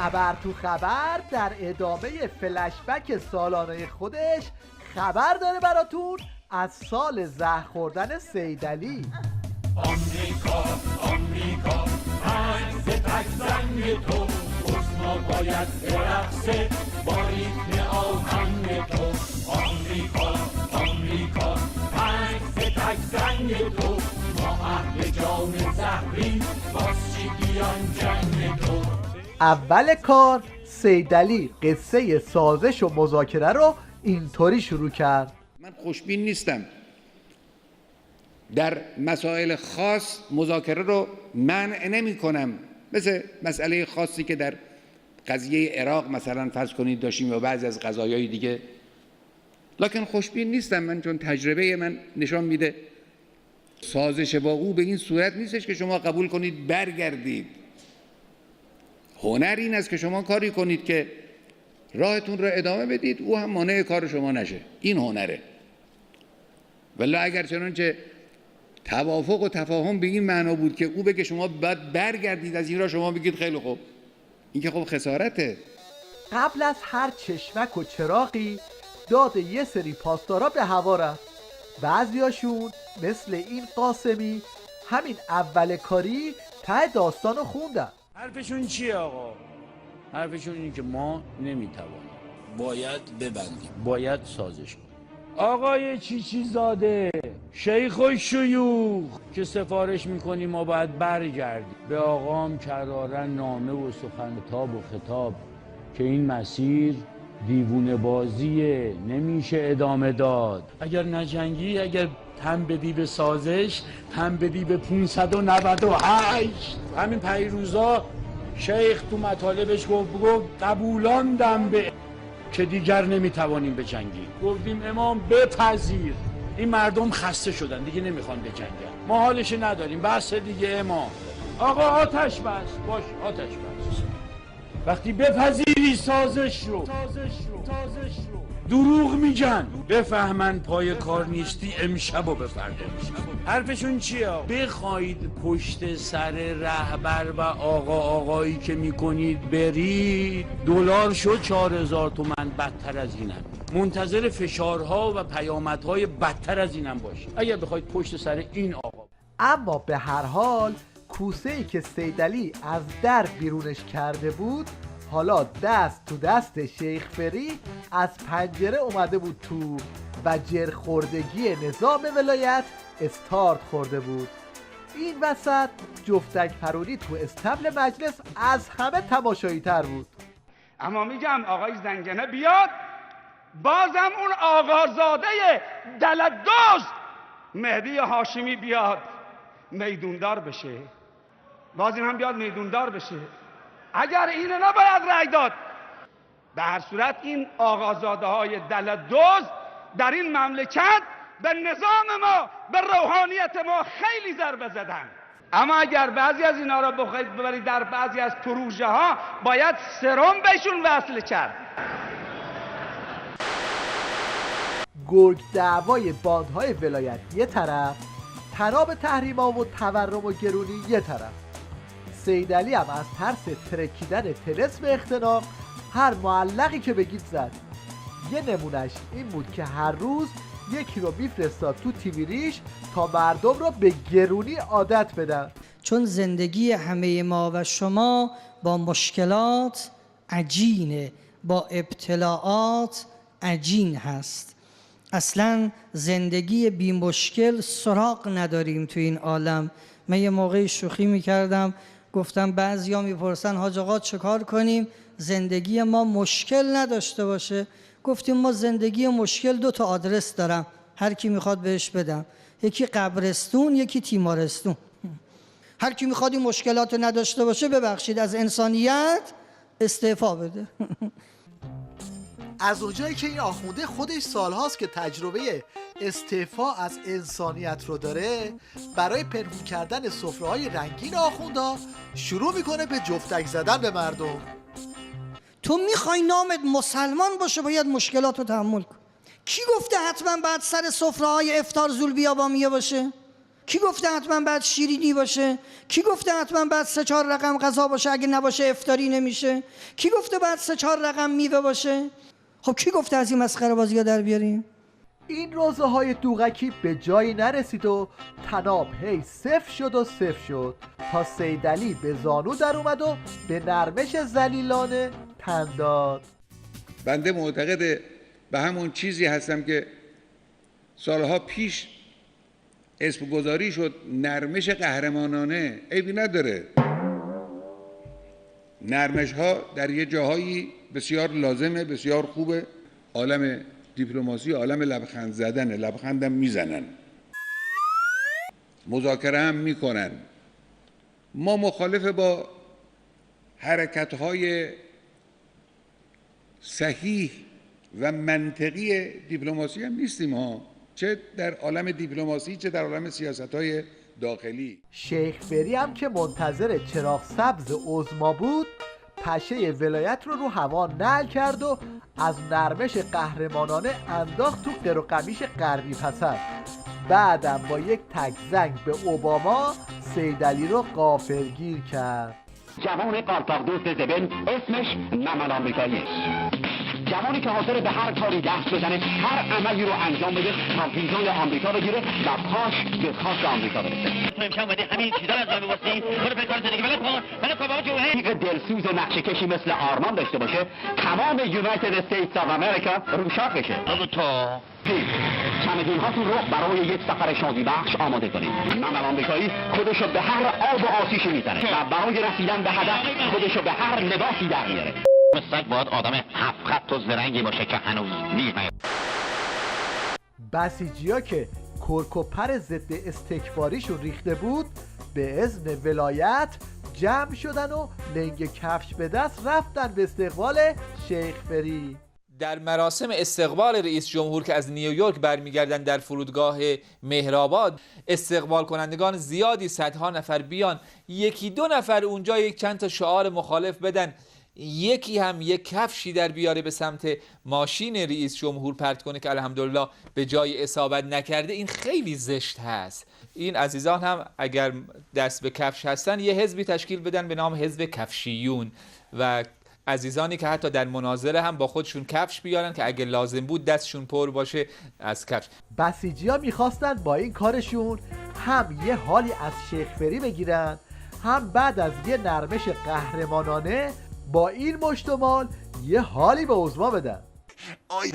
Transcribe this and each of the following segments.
خبر تو خبر در ادامه فلشبک سالانه خودش خبر داره براتون از سال زهر خوردن سیدعلی. آمریکا آمریکا پنج تک زنگ تو حسنا باید برقصه با ریتم آهنگ تو. آمریکا آمریکا پنج تک زنگ تو ما اهل جام زهری باز چی بیان جنگ تو. اول کار سیدعلی قصه سازش و مذاکره رو اینطوری شروع کرد. من خوشبین نیستم در مسائل خاص مذاکره رو منع نمی کنم، مثل مسئله خاصی که در قضیه عراق مثلا فرض کنید داشتیم یا بعضی از قضایای دیگه، لکن خوشبین نیستم من، چون تجربه من نشان میده سازش با او به این صورت نیستش که شما قبول کنید برگردید. هنر این است که شما کاری کنید که راهتون رو ادامه بدید، او هم مانع کار شما نشه. این هنره. ولی اگر چنانچه توافق و تفاهم به این معنا بود که او بگه شما باید برگردید از این راه، شما بگید خیلی خوب، این که خب خسارته. قبل از هر چشمک و چراغی داد یه سری پاسدارا به هوا رفت. بعضیاشون مثل این قاسمی همین اول کاری ته داستانو خوندن. حرفشون چیه آقا؟ حرفشون اینه که ما نمیتوانیم، باید ببندیم، باید سازش کنیم. آقای چیچی زاده، شیخ و شیوخ که سفارش میکنیم ما باید برگردیم. به آقام کرارن نامه و سخن تاب و خطاب که این مسیر دیوونه بازیه، نمیشه ادامه داد. اگر نجنگی، اگر تن بدی به سازش، تن بدی به 598. همین پیروزا شیخ تو مطالبش گفت قبولاندم به که دیگر نمیتوانیم بجنگیم. گفتیم امام بپذیر، این مردم خسته شدن دیگه نمیخوان بجنگن، ما حالش نداریم، بس دیگه امام. آقا آتش بس، باش آتش بس. وقتی بپذیری سازش رو دروغ میگن، بفهمن پای کار نیستی امشب و بفرده میشن. حرفشون چیه؟ بخواید پشت سر رهبر و آقایی که میکنید برید، دلار شد 4000 تومان، بدتر از اینم. منتظر فشارها و پیامدهای بدتر از اینم باشید اگر بخواید پشت سر این آقا. اما به هر حال کوسه‌ای که سیدعلی از در بیرونش کرده بود حالا دست تو دست شیخ فری از پنجره اومده بود تو و جرخوردگی نظام ولایت استارت خورده بود. این وسط جفتک پرونی تو استبل مجلس از همه تماشایی تر بود. اما میگم آقای زنگنه بیاد، بازم اون آقازاده دلدوز مهدی هاشمی بیاد میدوندار بشه، باز این هم بیاد میدوندار بشه. اگر اینو نباید رأی داد. به هر صورت این آقازاده های دلدوز در این مملکت به نظام ما، به روحانیت ما خیلی ضربه زدن. اما اگر بعضی از اینا را بخواید ببرید در بعضی از پروژه ها، باید سرم بهشون وصل کرد. گرگ دعوای باندهای ولایت یه طرف، تناب تحریما و تورم و گرونی یه طرف. سیدعلی هم از ترس ترکیدن طلسم اختناق هر معلقی که بگید زد. یه نمونش این بود که هر روز یکی رو میفرستاد تو تیویریش تا مردم رو به گرونی عادت بدن. چون زندگی همه ما و شما با مشکلات عجینه، با ابتلاعات عجین هست. اصلا زندگی بی مشکل سراغ نداریم تو این عالم. من یه موقعی شوخی میکردم، گفتم بعضیا میپرسن حاج آقا چه کار کنیم زندگی ما مشکل نداشته باشه؟ گفتیم ما زندگی مشکل 2 تا آدرس دارم، هر کی میخواد بهش بدم، یکی قبرستون، یکی تیمارستون. هر کی میخواد این مشکلات نداشته باشه ببخشید از انسانیت استعفا بده. از اونجایی که این آخونده خودش سالهاست که تجربه استعفا از انسانیت رو داره، برای پنهون کردن سفره‌های رنگین آخوندا شروع میکنه به جفتک زدن به مردم. تو میخوای نامت مسلمان باشه باید مشکلات رو تحمل کن. کی گفته حتما باید سر سفره‌های افطار زول بیابانیه باشه؟ کی گفته حتما باید شیرینی باشه؟ کی گفته حتما باید 3-4 رقم غذا باشه، اگه نباشه افطاری نمیشه؟ کی گفته باید 3-4 رقم میوه باشه؟ خب کی گفته از این مسخره بازی‌ها در بیاریم؟ این روزه های دوغکی به جایی نرسید و طناب هی صفر شد و صفر شد تا سیدعلی به زانو در اومد و به نرمش ذلیلانه تن داد. بنده معتقد به همون چیزی هستم که سالها پیش اسم گذاری شد، نرمش قهرمانانه. عیبی نداره، نرمش ها در یه جاهایی بسیار لازمه، بسیار خوبه. عالم دیپلماسی عالم لبخند زدنه، لبخندم میزنن، مذاکره هم میکنن. ما مخالف با حرکت های صحیح و منطقی دیپلماسی هم نیستیم ها، چه در عالم دیپلماسی چه در عالم سیاست‌های داخلی. شیخ فری هم که منتظر چراغ سبز عظما بود، پشه ولایت رو هوا نعل کرد و از نرمش قهرمانانه انداخت تو قر و قمیش غربی پسند. بعدم با یک تک زنگ به اوباما سیدعلی رو غافلگیر کرد. جوان قارتاق زبن اسمش نمل آمریکایی، جوانی که حاضر به هر کاری دست بزنه، هر عملی رو انجام بده تا ویزای آمریکا بگیره و پاش به خاک آمریکا برسه. تو امشب اومدی همین چیزا رو از جا بوستی، برو به کار زندگی بلد کن بابا جوهر. دلسوز نقشه کشی مثل آرمان داشته باشه، تمام یونایتد استیتس آف امریکا روشاق بشه. اما تا چمدون هاتون رو برای یک سفر شادی بخش آماده کنید. نمل آمریکایی خودشو به هر آب و آتیشی میزنه و برای رسیدن به هدف خودشو به هر لباسی در میاره. سگ باید آدم 7 خط و زرنگی باشه که هنوز نیمه. بسیجیا که کرکوپر ضد استکباریشون ریخته بود، به اذن ولایت جمع شدن و لنگ کفش به دست رفتن به استقبال شیخ فری. در مراسم استقبال رئیس جمهور که از نیویورک برمیگردن در فرودگاه مهرآباد، استقبال کنندگان زیادی، صدها نفر بیان، 1-2 نفر اونجا یک چند تا شعار مخالف بدن، یکی هم یک کفشی در بیاره به سمت ماشین رئیس جمهور پرت کنه که الحمدلله به جای اصابت نکرده، این خیلی زشت هست. این عزیزان هم اگر دست به کفش هستن یه حزبی تشکیل بدن به نام حزب کفشیون و عزیزانی که حتی در مناظره هم با خودشون کفش بیارن که اگه لازم بود دستشون پر باشه از کفش. بسیجی‌ها میخواستن با این کارشون هم یه حالی از شیخ فری بگیرن، هم بعد از یه نرمش قهرمانانه با این مشتمال یه حالی به عظما بدن. آی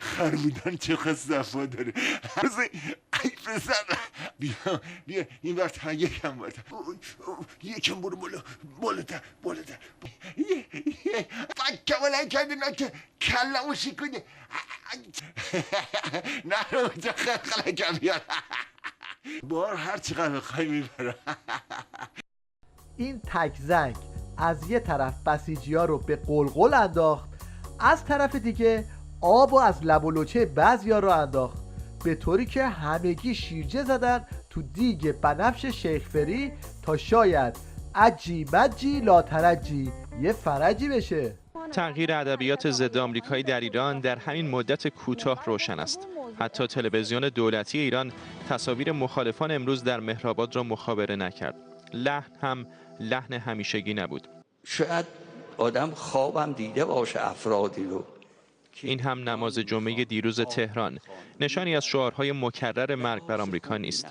خربودن چه صفا داره. ای پسر بیا این وقت یکم بالا، یکم برو بالاتر فکه بلند کردی نه که کلمو شکنی. نه رو چه خلقم بیار بار هر چقدر بخوای میبرم. این تک زنگ از یه طرف بسیجی‌ها رو به قلقل انداخت، از طرف دیگه آب و از لب و لوچه بعضیا رو انداخت، به طوری که همگی شیرجه زدن تو دیگ بنفش شیخ فری تا شاید عجی مجی لا ترجی یه فرجی بشه. تغییر ادبیات ضد آمریکایی در ایران در همین مدت کوتاه روشن است. حتی تلویزیون دولتی ایران تصاویر مخالفان امروز در مهرآباد را مخابره نکرد. لحن هم لحن همیشگی نبود. شاید آدم خوابم دیده باشه افرادی رو. این هم نماز جمعه دیروز تهران نشانی از شعارهای مکرر مرگ بر آمریکا نیست.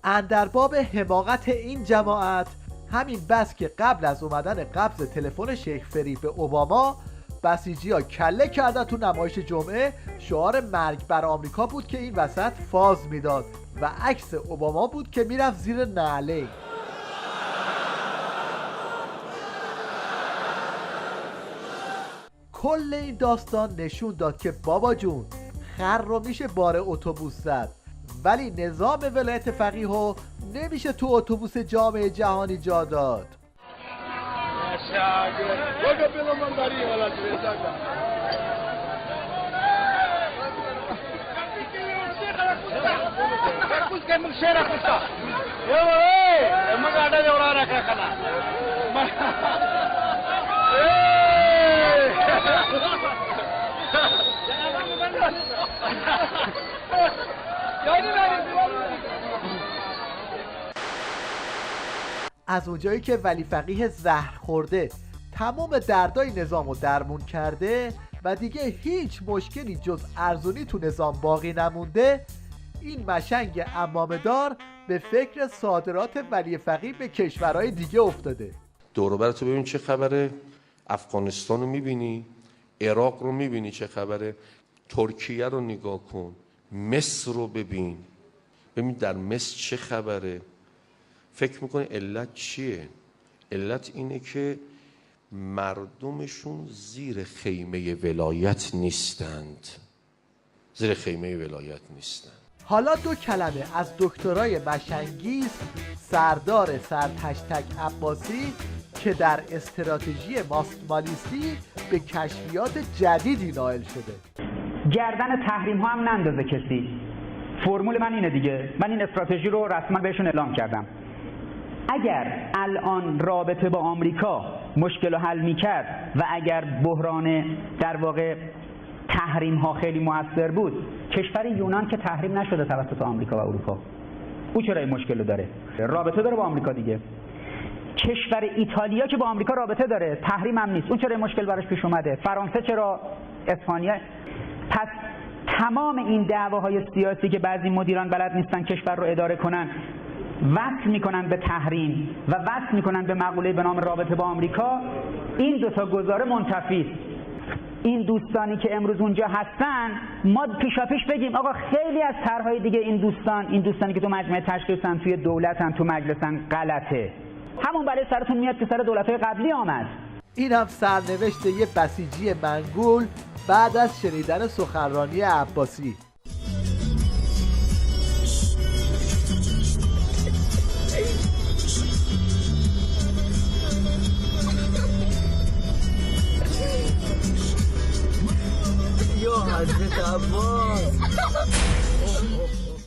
اندرباب حماقت این جماعت همین بس که قبل از اومدن قبض تلفن شیخ فری به اوباما، بسیجی‌ها کله کردن تو نمایش جمعه شعار مرگ بر آمریکا بود که این وسط فاز میداد و عکس اوباما بود که میرفت زیر نعله. کل این داستان نشون داد که بابا جون خر رو میشه بار اتوبوس زد، ولی نظام ولایت فقیهو نمیشه تو اتوبوس جامعه جهانی جا داد. از اونجایی که ولی فقیه زهر خورده تمام دردای نظامو درمون کرده و دیگه هیچ مشکلی جز ارزونی تو نظام باقی نمونده، این مشنگ عمامه‌دار به فکر صادرات ولی فقیه به کشورهای دیگه افتاده. دور و برتو ببین چه خبره، افغانستان رو میبینی، عراق رو میبینی چه خبره، ترکیه رو نگاه کن، مصر رو ببین در مصر چه خبره. فکر میکنه علت چیه؟ علت اینه که مردمشون زیر خیمه ولایت نیستند، زیر خیمه ولایت نیستند. حالا دو کلمه از دکترای مشنگیز سردار سرتشتک عباسی که در استراتژی ماستمالیستی به کشفیات جدیدی نائل شده. گردن تحریم ها هم نندازه کسی. فرمول من اینه دیگه، من این استراتژی رو رسما بهشون اعلام کردم. اگر الان رابطه با آمریکا مشکل رو حل میکرد و اگر بحران در واقع تحریم ها خیلی موثر بود، کشور یونان که تحریم نشده توسط آمریکا و اروپا، او چرا این مشکل رو داره؟ رابطه داره با آمریکا دیگه. کشور ایتالیا که با آمریکا رابطه داره، تحریم هم نیست، اون چرا این مشکل براش پیش اومده؟ فرانسه چرا؟ اسپانیا؟ پس تمام این دعواهای سیاسی که بعضی مدیران بلد نیستن کشور رو اداره کنن، وصل میکنن به تحریم و وصل میکنن به مقوله به نام رابطه با آمریکا، این دوتا گزاره منتفی است. این دوستانی که امروز اونجا هستن، ما پیشاپیش بگیم آقا خیلی از طرحهای دیگه این دوستانی که تو مجمع تشخیصن، توی دولتن، تو مجلسن، غلطه. همون بلای سرتون میاد که سر دولت‌های قبلی آمد. این هم سرنوشت یه بسیجی منگول بعد از شنیدن سخنرانی عباسی. یا حضرت عباس